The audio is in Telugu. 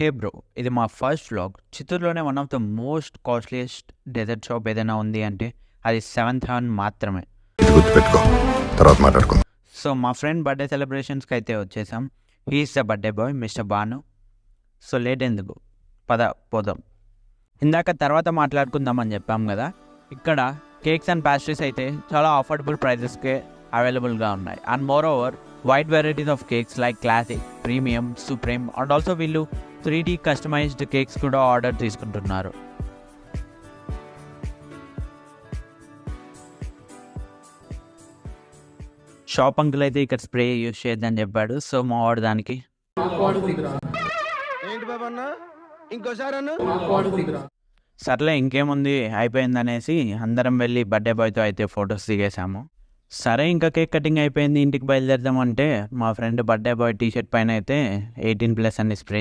హే బ్రో, ఇది మా ఫస్ట్ వ్లాగ్. చిత్తూరులోనే one of the most costliest dessert shop ఏదైనా ఉంది అంటే అది సెవెంత్ హెవెన్ మాత్రమే. ఇది గుర్తుపెట్టుకో, తర్వాత మాట్లాడుకుందాం. సో మా ఫ్రెండ్ బర్త్డే సెలబ్రేషన్స్కి అయితే వచ్చేసాం. He's the birthday boy mister Bhanu. So late ఎందుకు, పద పోదాం. ఇందాక తర్వాత మాట్లాడుకుందామని చెప్పాం కదా, ఇక్కడ కేక్స్ అండ్ ప్యాస్ట్రీస్ అయితే చాలా అఫోర్డబుల్ ప్రైజెస్కే అవైలబుల్గా ఉన్నాయి. And more over wide varieties of cakes like classic, premium, supreme and also వీళ్ళు 3D కస్టమైజ్డ్ కేక్స్ కూడా ఆర్డర్ తీసుకుంటున్నారు. షాప్ అంకుల్ అయితే ఇక్కడ స్ప్రే యూజ్ చేయొద్దని చెప్పాడు. సో మా వాడు దానికి సర్లే ఇంకేముంది అయిపోయిందనేసి అందరం వెళ్ళి బర్త్డే బాయ్తో అయితే ఫొటోస్ దిగేసాము. సరే ఇంకా కేక్ కటింగ్ అయిపోయింది, ఇంటికి బయలుదేరదామంటే మా ఫ్రెండ్ బర్త్డే బాయ్ టీషర్ట్ పైన అయితే 18+ అని స్ప్రే